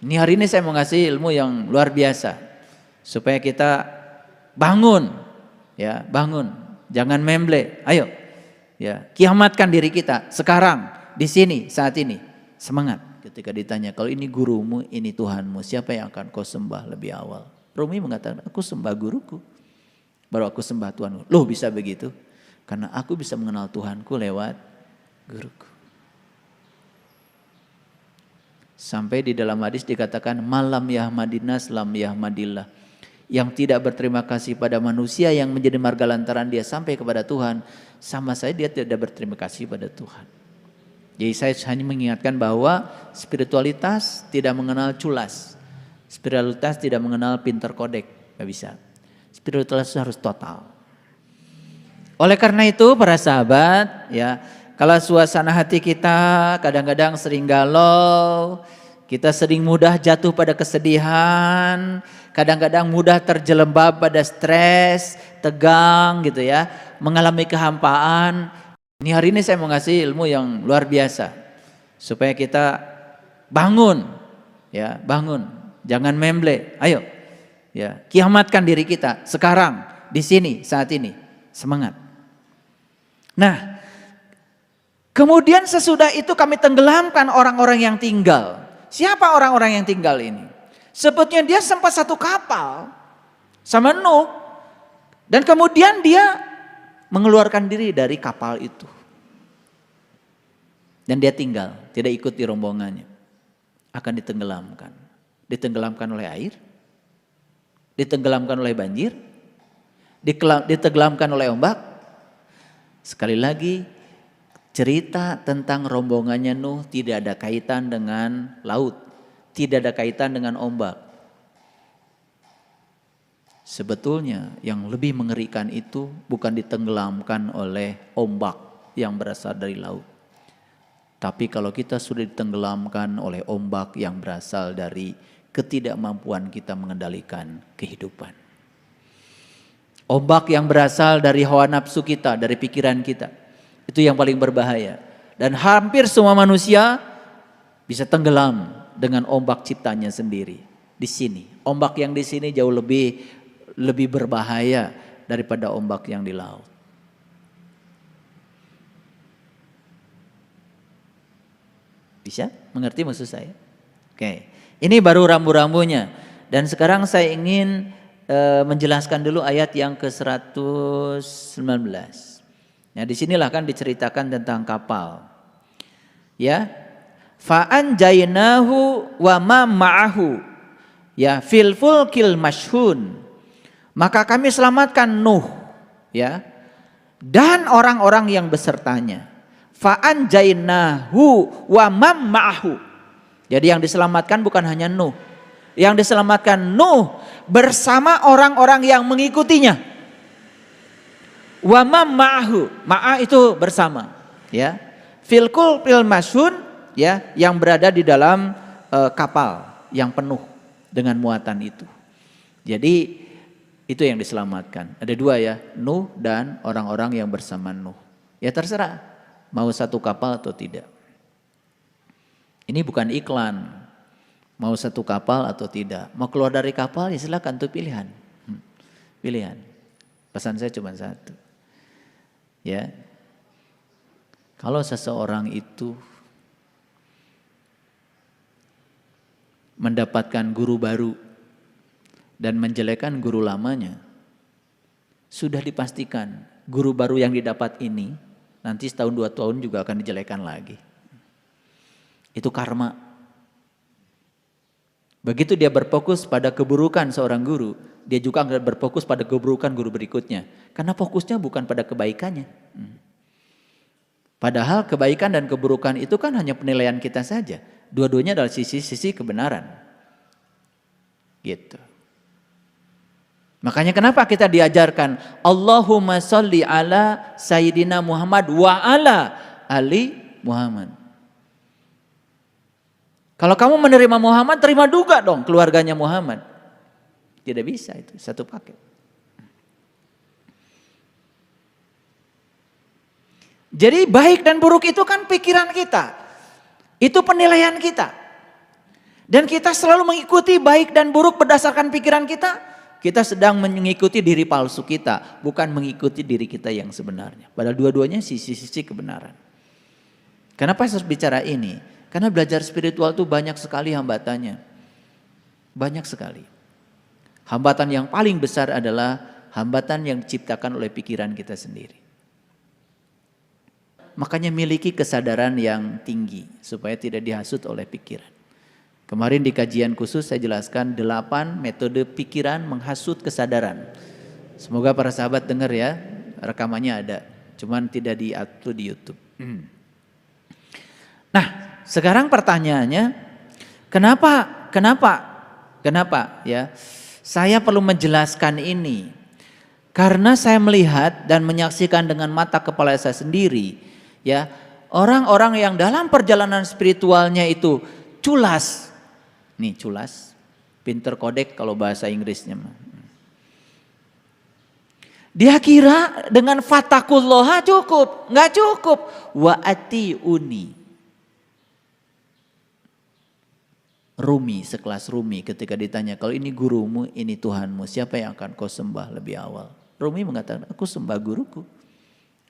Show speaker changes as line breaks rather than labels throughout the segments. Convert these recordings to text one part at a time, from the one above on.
Ini hari ini saya mau ngasih ilmu yang luar biasa supaya kita bangun, ya bangun, jangan memble, ayo, ya kiamatkan diri kita sekarang, di sini, saat ini, semangat. Ketika ditanya, kalau ini gurumu, ini Tuhanmu, siapa yang akan kau sembah lebih awal? Rumi mengatakan, aku sembah guruku, baru aku sembah Tuhanku. Loh bisa begitu? Karena aku bisa mengenal Tuhanku lewat guruku. Sampai di dalam hadis dikatakan malam yahmadinas lam yahmadillah. Yang tidak berterima kasih pada manusia yang menjadi marga lantaran dia sampai kepada Tuhan, sama saya dia tidak berterima kasih pada Tuhan. Jadi saya hanya mengingatkan bahwa spiritualitas tidak mengenal culas. Spiritualitas tidak mengenal pinter kodek, gak bisa. Spiritualitas harus total. Oleh karena itu para sahabat, ya, kalau suasana hati kita kadang-kadang sering galau, kita sering mudah jatuh pada kesedihan, kadang-kadang mudah terjelembab pada stres, tegang gitu ya, mengalami kehampaan. Ini hari ini saya mau ngasih ilmu yang luar biasa supaya kita bangun, ya bangun, jangan memble, ayo, ya kiamatkan diri kita sekarang, di sini, saat ini, semangat. Nah, kemudian sesudah itu kami tenggelamkan orang-orang yang tinggal. Siapa orang-orang yang tinggal ini? Sebetulnya dia sempat satu kapal sama Nuh. Dan kemudian dia mengeluarkan diri dari kapal itu. Dan dia tinggal, tidak ikut di rombongannya. Akan ditenggelamkan. Ditenggelamkan oleh air. Ditenggelamkan oleh banjir. Ditenggelamkan oleh ombak. Sekali lagi, cerita tentang rombongannya Nuh tidak ada kaitan dengan laut, tidak ada kaitan dengan ombak. Sebetulnya yang lebih mengerikan itu bukan ditenggelamkan oleh ombak yang berasal dari laut. Tapi kalau kita sudah ditenggelamkan oleh ombak yang berasal dari ketidakmampuan kita mengendalikan kehidupan. Ombak yang berasal dari hawa nafsu kita, dari pikiran kita. Itu yang paling berbahaya. Dan hampir semua manusia bisa tenggelam dengan ombak ciptanya sendiri. Di sini, ombak yang di sini jauh lebih berbahaya daripada ombak yang di laut. Bisa mengerti maksud saya? Oke, ini baru rambu-rambunya. Dan sekarang saya ingin menjelaskan dulu ayat yang ke-119. Nah, disinilah kan diceritakan tentang kapal. Ya. Fa'anjainahu wa ma ma'ahu. Ya, fil fulkil mashhun. Maka kami selamatkan Nuh, ya. Dan orang-orang yang besertanya. Fa'anjainahu wa ma ma'ahu. Jadi yang diselamatkan bukan hanya Nuh. Yang diselamatkan Nuh bersama orang-orang yang mengikutinya. Wa ma ma'ahu, ma'a itu bersama, ya. Filkul fil masyun, ya, yang berada di dalam kapal yang penuh dengan muatan itu. Jadi itu yang diselamatkan. Ada dua ya, Nuh dan orang-orang yang bersama Nuh. Ya terserah mau satu kapal atau tidak. Ini bukan iklan. Mau satu kapal atau tidak. Mau keluar dari kapal ya silakan, itu pilihan. Pilihan. Pesan saya cuma satu. Ya. Kalau seseorang itu mendapatkan guru baru dan menjelekkan guru lamanya, sudah dipastikan guru baru yang didapat ini nanti setahun 2 tahun juga akan dijelekan lagi. Itu karma. Begitu dia berfokus pada keburukan seorang guru, dia juga akan berfokus pada keburukan guru berikutnya. Karena fokusnya bukan pada kebaikannya. Padahal kebaikan dan keburukan itu kan hanya penilaian kita saja. Dua-duanya adalah sisi-sisi kebenaran. Gitu. Makanya kenapa kita diajarkan Allahumma sholli ala Sayyidina Muhammad wa ala ali Muhammad. Kalau kamu menerima Muhammad, terima juga dong keluarganya Muhammad. Tidak bisa itu, satu paket. Jadi baik dan buruk itu kan pikiran kita. Itu penilaian kita. Dan kita selalu mengikuti baik dan buruk berdasarkan pikiran kita. Kita sedang mengikuti diri palsu kita, bukan mengikuti diri kita yang sebenarnya. Padahal dua-duanya sisi-sisi kebenaran. Kenapa saya harus bicara ini? Karena belajar spiritual itu banyak sekali hambatannya. Banyak sekali. Hambatan yang paling besar adalah hambatan yang diciptakan oleh pikiran kita sendiri. Makanya miliki kesadaran yang tinggi supaya tidak dihasut oleh pikiran. Kemarin di kajian khusus saya jelaskan 8 metode pikiran menghasut kesadaran. Semoga para sahabat dengar ya, rekamannya ada. Cuman tidak di-upload di YouTube. Nah, sekarang pertanyaannya, kenapa ya? Saya perlu menjelaskan ini. Karena saya melihat dan menyaksikan dengan mata kepala saya sendiri, ya, orang-orang yang dalam perjalanan spiritualnya itu culas. Nih culas, pinter kodek kalau bahasa Inggrisnya. Dia kira dengan fatakulloha cukup, nggak cukup. Wa atiuni. Rumi, sekelas Rumi ketika ditanya, kalau ini gurumu, ini Tuhanmu, siapa yang akan kau sembah lebih awal? Rumi mengatakan, aku sembah guruku,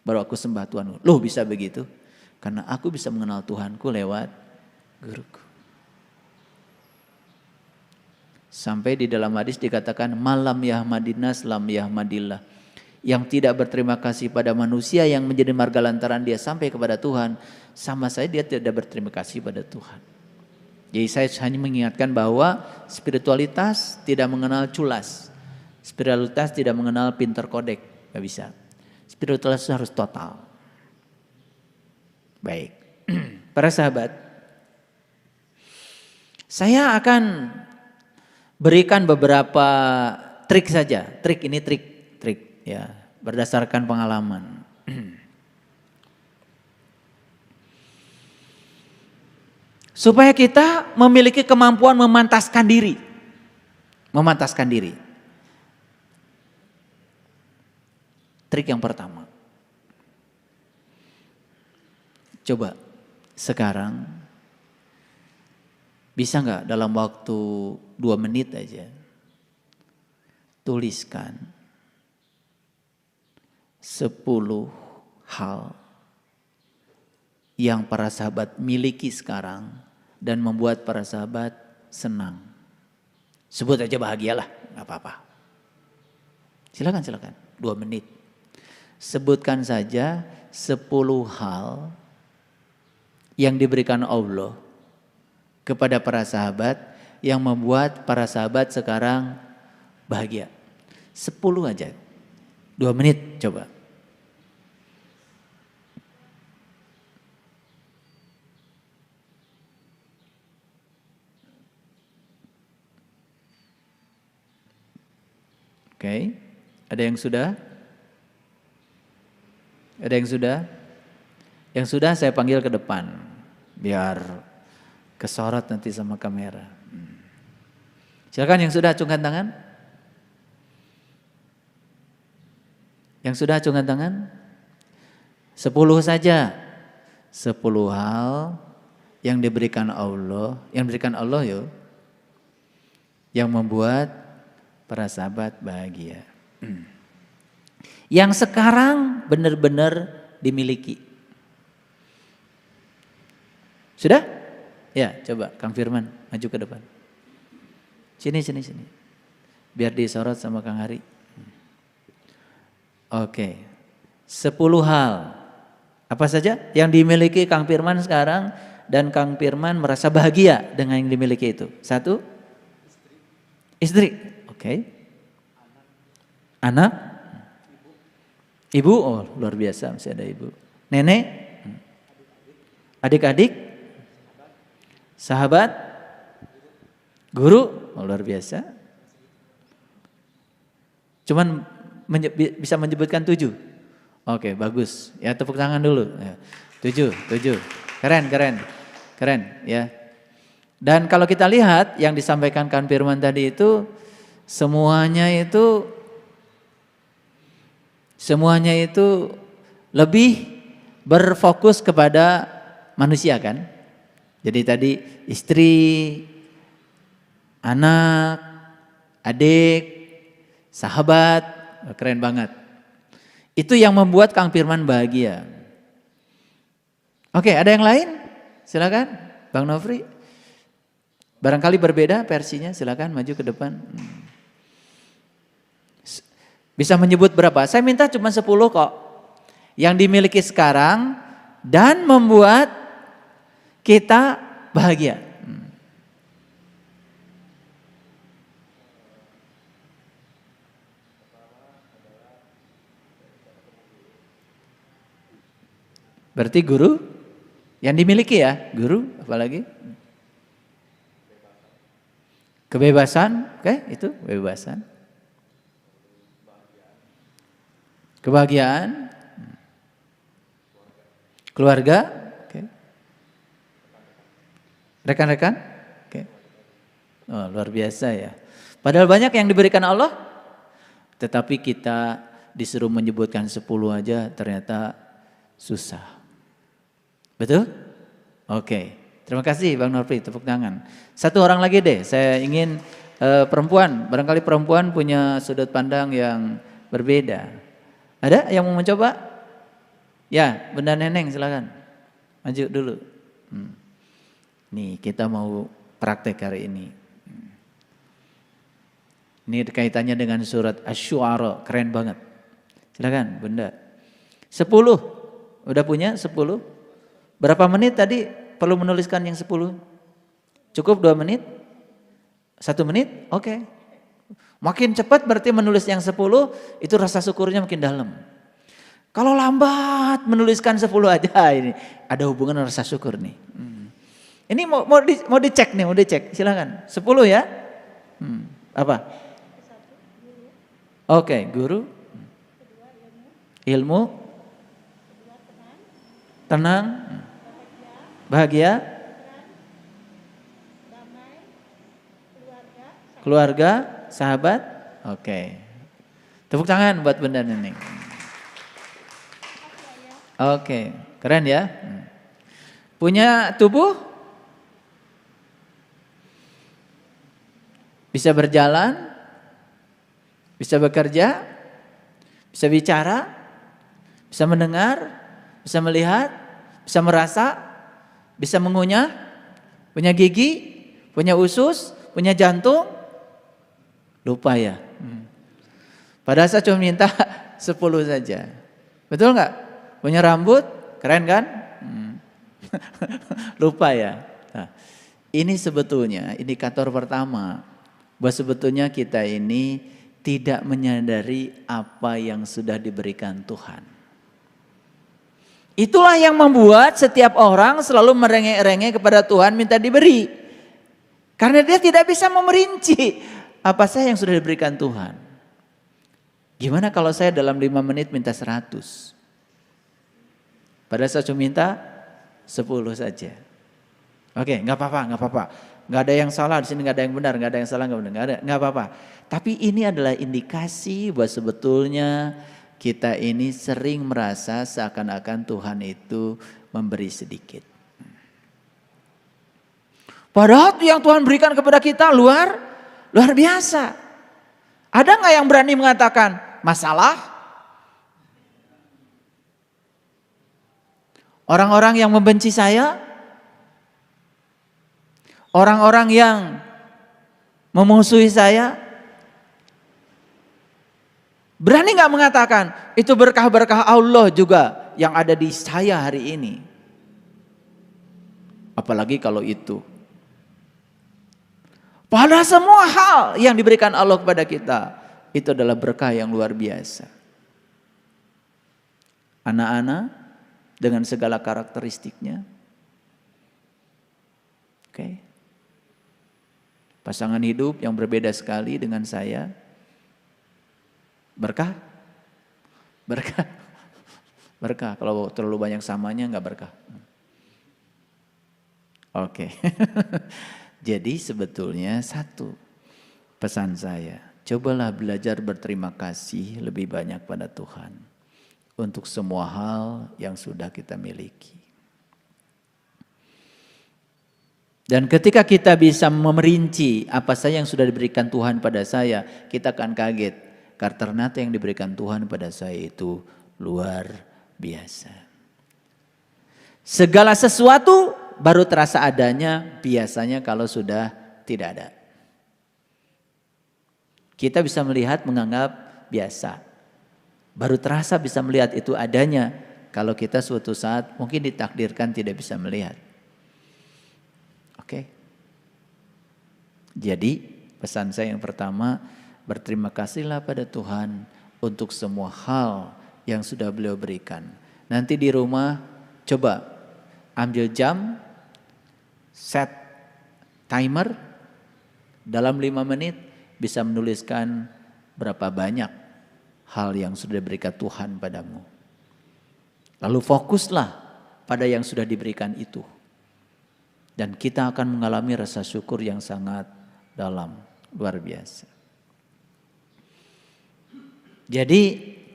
baru aku sembah Tuhanku. Loh bisa begitu? Karena aku bisa mengenal Tuhanku lewat guruku. Sampai di dalam hadis dikatakan, malam yahmadinas lam yahmadillah. Yang tidak berterima kasih pada manusia yang menjadi marga lantaran dia sampai kepada Tuhan, sama saya dia tidak berterima kasih pada Tuhan. Jadi saya hanya mengingatkan bahwa spiritualitas tidak mengenal culas. Spiritualitas tidak mengenal pinter kodek. Gak bisa. Spiritualitas harus total. Baik. Para sahabat. Saya akan berikan beberapa trik saja. Trik ini trik ya. Berdasarkan pengalaman. Supaya kita memiliki kemampuan memantaskan diri. Memantaskan diri. Trik yang pertama. Coba sekarang bisa nggak dalam waktu 2 menit aja tuliskan 10 hal yang para sahabat miliki sekarang dan membuat para sahabat senang. Sebut aja bahagialah, nggak apa-apa. Silakan 2 menit. Sebutkan saja 10 hal yang diberikan Allah kepada para sahabat yang membuat para sahabat sekarang bahagia. 10 aja. 2 menit coba. Oke, ada yang sudah? Ada yang sudah? Yang sudah saya panggil ke depan, biar kesorot nanti sama kamera. Silakan yang sudah acungkan tangan. Yang sudah acungkan tangan. 10 saja. 10 hal yang diberikan Allah, yo, yang membuat para sahabat bahagia. Yang sekarang benar-benar dimiliki. Sudah? Ya, coba Kang Firman maju ke depan. Sini. Biar disorot sama Kang Hari. Oke. 10 hal. Apa saja yang dimiliki Kang Firman sekarang dan Kang Firman merasa bahagia dengan yang dimiliki itu? 1. Istri. Oke. Anak? Ibu? Oh luar biasa masih ada ibu. Nenek? Adik-adik? Sahabat? Guru? Oh luar biasa. Cuman bisa menyebutkan 7. Oke bagus. Ya tepuk tangan dulu. 7. Keren ya. Dan kalau kita lihat yang disampaikan Kang Firman tadi itu semuanya itu lebih berfokus kepada manusia kan. Jadi tadi istri, anak, adik, sahabat, keren banget. Itu yang membuat Kang Firman bahagia. Oke, ada yang lain? Silakan, Bang Nofri. Barangkali berbeda versinya, silakan maju ke depan. Bisa menyebut berapa? Saya minta cuma 10 kok. Yang dimiliki sekarang dan membuat kita bahagia. Berarti guru yang dimiliki ya, guru apalagi? Kebebasan, oke, itu kebebasan. Kebahagiaan. Keluarga, oke. Rekan-rekan, oke. Oh, luar biasa ya. Padahal banyak yang diberikan Allah, tetapi kita disuruh menyebutkan 10 aja ternyata susah. Betul? Oke. Terima kasih Bang Nofri, tepuk tangan. Satu orang lagi deh, saya ingin perempuan, barangkali perempuan punya sudut pandang yang berbeda. Ada yang mau mencoba? Ya, Bunda Neneng silakan. Maju dulu. Nih, kita mau praktek hari ini. Ini kaitannya dengan surat Asy-Syu'ara, keren banget. Silakan, Bunda. 10. Udah punya 10? Berapa menit tadi perlu menuliskan yang 10? Cukup 2 menit? 1 menit? Oke. Makin cepat berarti menulis yang 10, itu rasa syukurnya makin dalam. Kalau lambat menuliskan 10 aja, ini ada hubungan rasa syukur nih. Ini mau dicek nih, mau dicek. Silakan. 10 ya? Apa? Oke, guru. Ilmu. Tenang. Bahagia. Keluarga, sahabat. Oke. Tepuk tangan buat Bunda Neneng. Oke, keren ya. Punya tubuh? Bisa berjalan? Bisa bekerja? Bisa bicara? Bisa mendengar? Bisa melihat? Bisa merasa? Bisa mengunyah? Punya gigi? Punya usus? Punya jantung? Lupa ya. Padahal saya cuma minta 10 saja. Betul nggak? Punya rambut? Keren kan? Lupa ya. Nah, ini sebetulnya indikator pertama bahwa sebetulnya kita ini tidak menyadari apa yang sudah diberikan Tuhan. Itulah yang membuat setiap orang selalu merengek-rengek kepada Tuhan minta diberi. Karena dia tidak bisa memerinci apa saja yang sudah diberikan Tuhan. Gimana kalau saya dalam 5 menit minta 100? Padahal saya cuma minta 10 saja. Oke, nggak apa-apa. Nggak ada yang salah di sini, nggak ada yang benar, nggak ada yang salah, nggak apa-apa. Tapi ini adalah indikasi bahwa sebetulnya kita ini sering merasa seakan-akan Tuhan itu memberi sedikit. Padahal yang Tuhan berikan kepada kita luar biasa. Ada nggak yang berani mengatakan masalah? Orang-orang yang membenci saya, orang-orang yang memusuhi saya, berani nggak mengatakan itu berkah-berkah Allah juga yang ada di saya hari ini? Apalagi kalau itu. Padahal semua hal yang diberikan Allah kepada kita itu adalah berkah yang luar biasa. Anak-anak dengan segala karakteristiknya. Oke. Pasangan hidup yang berbeda sekali dengan saya. Berkah? Berkah. Berkah. Kalau terlalu banyak samanya enggak berkah. Oke. Jadi sebetulnya satu pesan saya. Cobalah belajar berterima kasih lebih banyak pada Tuhan. Untuk semua hal yang sudah kita miliki. Dan ketika kita bisa memerinci apa saja yang sudah diberikan Tuhan pada saya, kita akan kaget. Karena ternyata yang diberikan Tuhan pada saya itu luar biasa. Segala sesuatu baru terasa adanya biasanya kalau sudah tidak ada. Kita bisa melihat, menganggap biasa. Baru terasa bisa melihat itu adanya kalau kita suatu saat mungkin ditakdirkan tidak bisa melihat. Oke. Jadi pesan saya yang pertama, berterima kasihlah pada Tuhan untuk semua hal yang sudah beliau berikan. Nanti di rumah coba ambil jam, set timer, dalam 5 menit bisa menuliskan berapa banyak hal yang sudah diberikan Tuhan padamu. Lalu fokuslah pada yang sudah diberikan itu. Dan kita akan mengalami rasa syukur yang sangat dalam, luar biasa. Jadi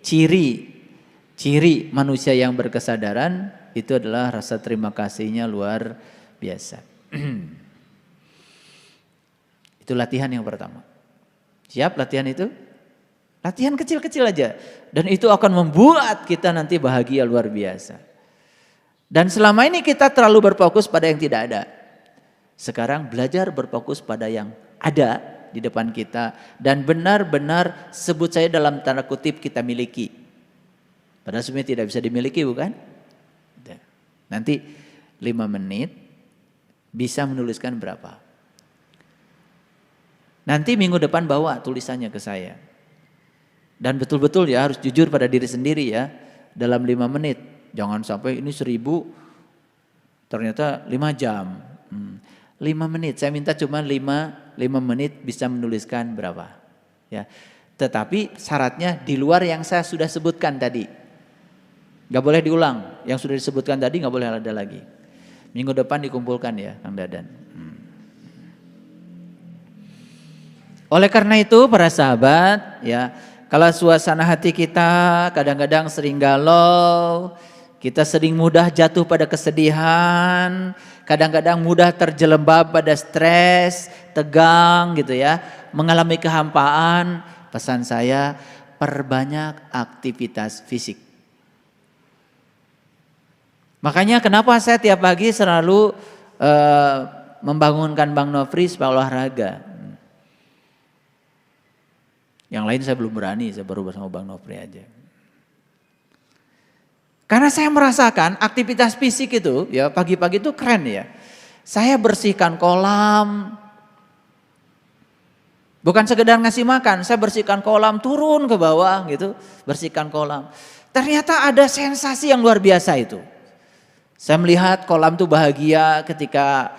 ciri manusia yang berkesadaran itu adalah rasa terima kasihnya luar biasa. Itu latihan yang pertama. Siap latihan itu? Latihan kecil-kecil aja. Dan itu akan membuat kita nanti bahagia luar biasa. Dan selama ini kita terlalu berfokus pada yang tidak ada. Sekarang belajar berfokus pada yang ada di depan kita. Dan benar-benar sebut saya dalam tanda kutip kita miliki. Padahal sebenarnya tidak bisa dimiliki, bukan? Nanti 5 menit bisa menuliskan berapa. Nanti minggu depan bawa tulisannya ke saya. Dan betul-betul ya harus jujur pada diri sendiri ya. Dalam 5 menit. Jangan sampai ini 1000 ternyata 5 jam. 5 menit. Saya minta cuma 5 menit bisa menuliskan berapa. Ya. Tetapi syaratnya di luar yang saya sudah sebutkan tadi. Gak boleh diulang. Yang sudah disebutkan tadi gak boleh ada lagi. Minggu depan dikumpulkan ya Kang Dadan. Oleh karena itu para sahabat ya, kalau suasana hati kita kadang-kadang sering galau, kita sering mudah jatuh pada kesedihan, kadang-kadang mudah terjelembab pada stres, tegang gitu ya, mengalami kehampaan, pesan saya perbanyak aktivitas fisik. Makanya kenapa saya tiap pagi selalu membangunkan Bang Nofri supaya olahraga. Yang lain saya belum berani, saya baru bersama Bang Nofri aja. Karena saya merasakan aktivitas fisik itu ya pagi-pagi itu keren ya. Saya bersihkan kolam. Bukan sekedar ngasih makan, saya bersihkan kolam, turun ke bawah gitu, bersihkan kolam. Ternyata ada sensasi yang luar biasa itu. Saya melihat kolam tuh bahagia ketika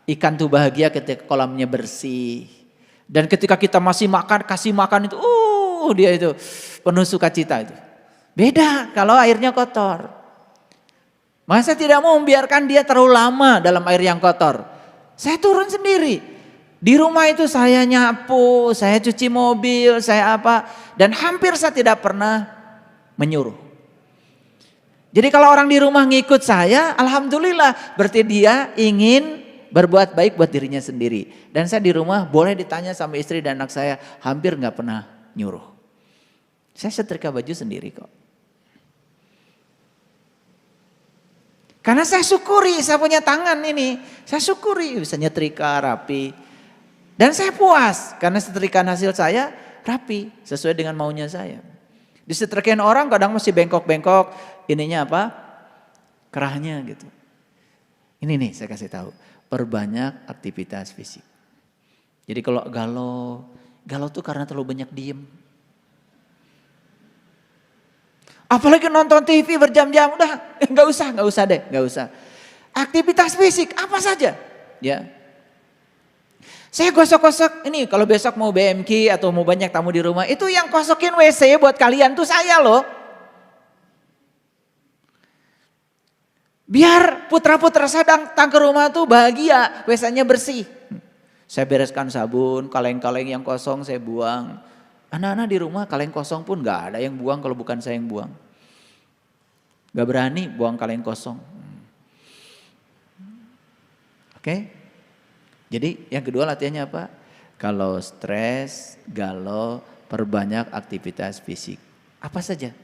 ikan tuh bahagia ketika kolamnya bersih. Dan ketika kita masih makan, kasih makan itu, dia itu penuh sukacita itu. Beda kalau airnya kotor. Maka saya tidak mau membiarkan dia terlalu lama dalam air yang kotor. Saya turun sendiri. Di rumah itu saya nyapu, saya cuci mobil, saya apa. Dan hampir saya tidak pernah menyuruh. Jadi kalau orang di rumah ngikut saya, alhamdulillah berarti dia ingin berbuat baik buat dirinya sendiri. Dan saya di rumah boleh ditanya sama istri dan anak saya, hampir gak pernah nyuruh. Saya setrika baju sendiri kok. Karena saya syukuri, saya punya tangan ini. Saya syukuri bisa nyetrika rapi. Dan saya puas karena setrikaan hasil saya rapi sesuai dengan maunya saya. Disetrikain orang kadang masih bengkok-bengkok, ininya apa? Kerahnya gitu. Ini nih saya kasih tahu. Perbanyak aktivitas fisik. Jadi kalau galau tuh karena terlalu banyak diem. Apalagi nonton TV berjam-jam, udah nggak usah deh. Aktivitas fisik apa saja, ya. Saya gosok-gosok ini kalau besok mau BMK atau mau banyak tamu di rumah, itu yang kosokin WC buat kalian tuh saya loh. Biar putra-putra saya datang ke rumah tuh bahagia, WC-nya bersih. Saya bereskan sabun, kaleng-kaleng yang kosong saya buang. Anak-anak di rumah kaleng kosong pun gak ada yang buang kalau bukan saya yang buang. Gak berani buang kaleng kosong. Oke? Jadi yang kedua latihannya apa? Kalau stres, galau, perbanyak aktivitas fisik. Apa saja?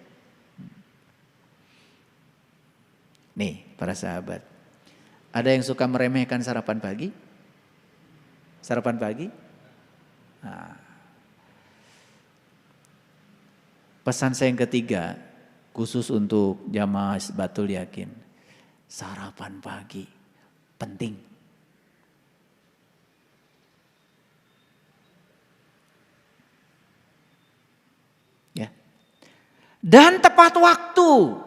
Nih para sahabat, ada yang suka meremehkan sarapan pagi? Sarapan pagi? Nah, pesan saya yang ketiga, khusus untuk jamaah Hisbatul Yakin, sarapan pagi penting. Ya. Dan tepat waktu.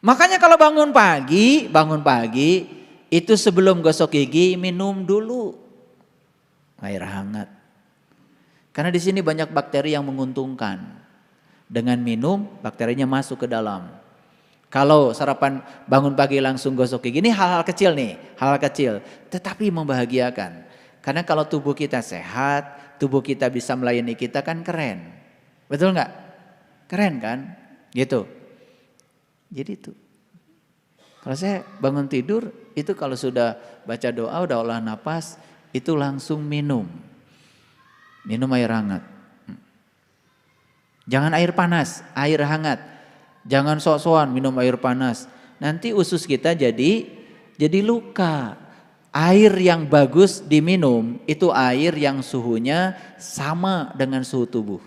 Makanya kalau bangun pagi itu sebelum gosok gigi minum dulu air hangat. Karena di sini banyak bakteri yang menguntungkan. Dengan minum bakterinya masuk ke dalam. Kalau sarapan bangun pagi langsung gosok gigi, ini hal-hal kecil nih, hal-hal kecil, tetapi membahagiakan. Karena kalau tubuh kita sehat, tubuh kita bisa melayani kita kan keren. Betul nggak? Keren kan? Gitu. Jadi itu. Kalau saya bangun tidur, itu kalau sudah baca doa, udah olah napas, itu langsung minum. Minum air hangat. Jangan air panas, air hangat. Jangan sok-sokan minum air panas. Nanti usus kita jadi luka. Air yang bagus diminum, itu air yang suhunya sama dengan suhu tubuh.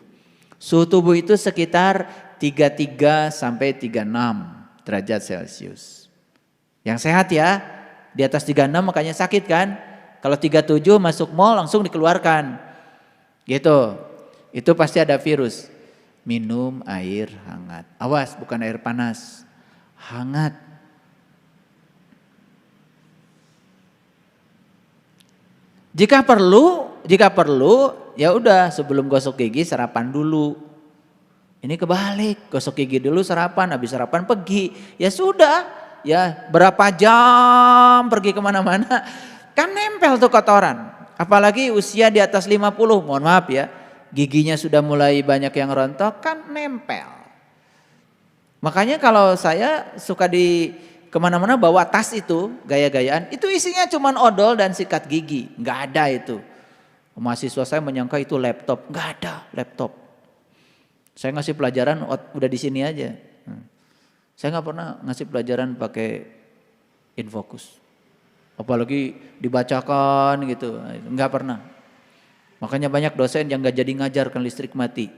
Suhu tubuh itu sekitar 33 sampai 36 derajat Celcius. Yang sehat ya, di atas 36 makanya sakit kan. Kalau 37 masuk mall langsung dikeluarkan. Gitu. Itu pasti ada virus. Minum air hangat. Awas, bukan air panas. Hangat. Jika perlu ya udah sebelum gosok gigi sarapan dulu. Ini kebalik, gosok gigi dulu sarapan, habis sarapan pergi. Ya sudah, ya berapa jam pergi kemana-mana. Kan nempel tuh kotoran. Apalagi usia di atas 50, mohon maaf ya. Giginya sudah mulai banyak yang rontok, kan nempel. Makanya kalau saya suka di kemana-mana bawa tas itu, gaya-gayaan. Itu isinya cuman odol dan sikat gigi, nggak ada itu. Mahasiswa saya menyangka itu laptop, nggak ada laptop. Saya ngasih pelajaran udah di sini aja. Saya nggak pernah ngasih pelajaran pakai infocus. Apalagi dibacakan gitu, nggak pernah. Makanya banyak dosen yang nggak jadi ngajar kan listrik mati.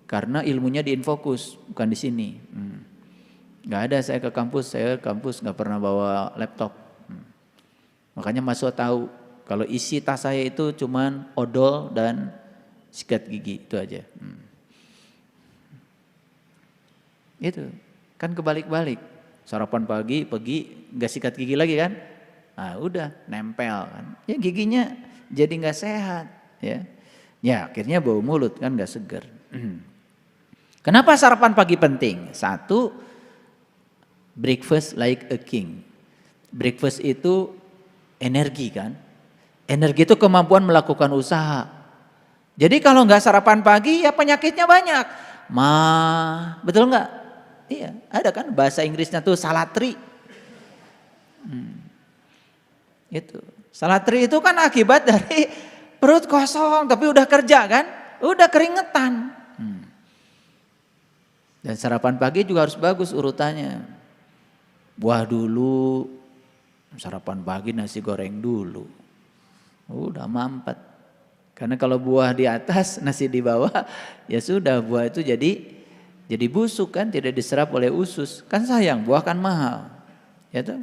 Karena ilmunya di infocus, bukan di sini. Nggak ada saya ke kampus nggak pernah bawa laptop. Makanya mahasiswa tahu kalau isi tas saya itu cuman odol dan sikat gigi, itu aja. Itu kan kebalik-balik. Sarapan pagi pergi nggak sikat gigi lagi kan? Nah udah nempel kan. Ya giginya jadi nggak sehat ya. Ya akhirnya bau mulut kan nggak seger. Kenapa sarapan pagi penting? Satu, breakfast like a king. Breakfast itu energi kan. Energi itu kemampuan melakukan usaha. Jadi kalau nggak sarapan pagi ya penyakitnya banyak. Betul nggak? Iya, ada kan bahasa Inggrisnya tuh salatri. Itu. Salatri itu kan akibat dari perut kosong tapi udah kerja kan? Udah keringetan. Dan sarapan pagi juga harus bagus urutannya. Buah dulu, sarapan pagi nasi goreng dulu. Udah mampet. Karena kalau buah di atas, nasi di bawah, ya sudah buah itu jadi busuk kan, tidak diserap oleh usus. Kan sayang, buah kan mahal. Ya tuh.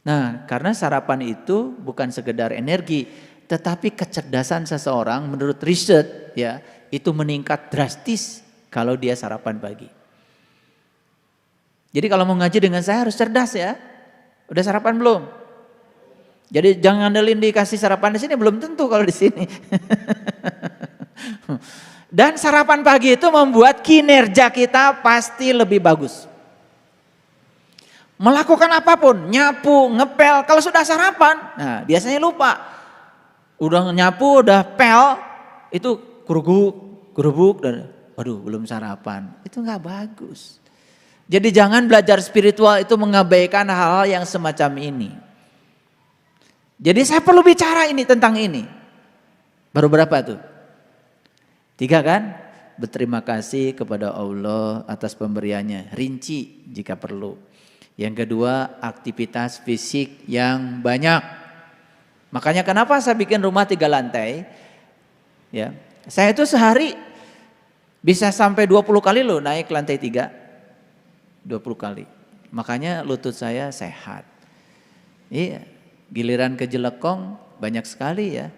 Nah, karena sarapan itu bukan sekedar energi, tetapi kecerdasan seseorang menurut riset ya, itu meningkat drastis kalau dia sarapan pagi. Jadi kalau mau ngaji dengan saya harus cerdas ya. Udah sarapan belum? Jadi jangan ngandelin dikasih sarapan di sini, belum tentu kalau di sini. Dan sarapan pagi itu membuat kinerja kita pasti lebih bagus. Melakukan apapun, nyapu, ngepel, kalau sudah sarapan, nah biasanya lupa. Udah nyapu, udah pel, itu gerubuk, dan waduh belum sarapan. Itu nggak bagus. Jadi jangan belajar spiritual itu mengabaikan hal-hal yang semacam ini. Jadi saya perlu bicara ini tentang ini. Baru berapa tuh? 3 kan? Berterima kasih kepada Allah atas pemberiannya. Rinci jika perlu. Yang kedua, aktivitas fisik yang banyak. Makanya kenapa saya bikin rumah 3 lantai? Ya, saya itu sehari bisa sampai 20 kali loh naik lantai 3. 20 kali. Makanya lutut saya sehat. Iya, giliran ke Jelekong banyak sekali ya.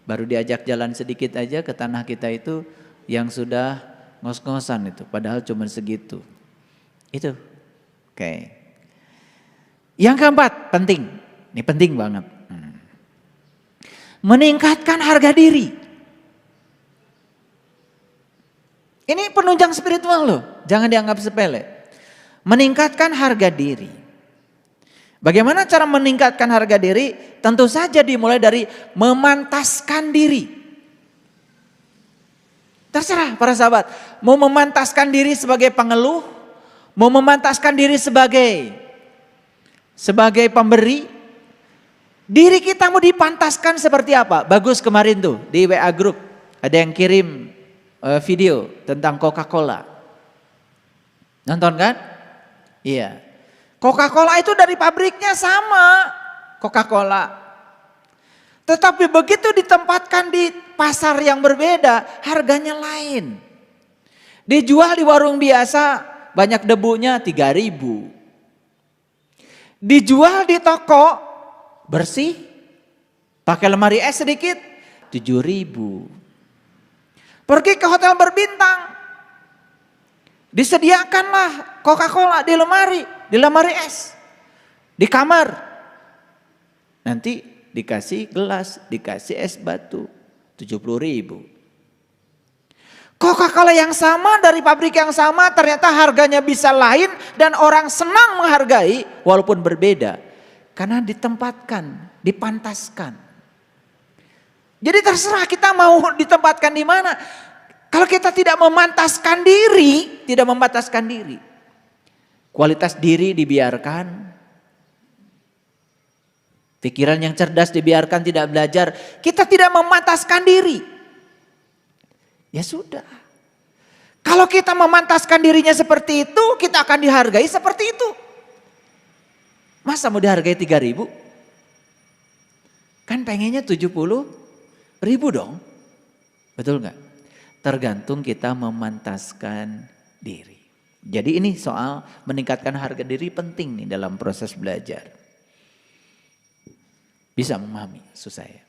Baru diajak jalan sedikit aja ke tanah kita itu yang sudah ngos-ngosan itu. Padahal cuma segitu. Itu. Oke. Yang keempat, penting. Ini penting banget. Meningkatkan harga diri. Ini penunjang spiritual loh. Jangan dianggap sepele. Meningkatkan harga diri. Bagaimana cara meningkatkan harga diri? Tentu saja dimulai dari memantaskan diri. Terserah para sahabat. Mau memantaskan diri sebagai pengeluh. Mau memantaskan diri sebagai pemberi. Diri kita mau dipantaskan seperti apa? Bagus kemarin tuh di WA Group. Ada yang kirim video tentang Coca-Cola. Nonton kan? Iya. Coca-Cola itu dari pabriknya sama, Coca-Cola. Tetapi begitu ditempatkan di pasar yang berbeda, harganya lain. Dijual di warung biasa, banyak debunya 3.000. Dijual di toko, bersih, pakai lemari es sedikit, 7.000. Pergi ke hotel berbintang, disediakanlah Coca-Cola di lemari es, di kamar. Nanti dikasih gelas, dikasih es batu, 70.000. Coca-Cola yang sama dari pabrik yang sama ternyata harganya bisa lain dan orang senang menghargai walaupun berbeda. Karena ditempatkan, dipantaskan. Jadi terserah kita mau ditempatkan di mana. Kalau kita tidak memantaskan diri, kualitas diri dibiarkan, pikiran yang cerdas dibiarkan tidak belajar, kita tidak memantaskan diri. Ya sudah. Kalau kita memantaskan dirinya seperti itu, kita akan dihargai seperti itu. Masa mau dihargai 3.000? Kan pengennya 70.000 dong. Betul nggak? Tergantung kita memantaskan diri. Jadi ini soal meningkatkan harga diri penting nih dalam proses belajar. Bisa memahami maksud saya.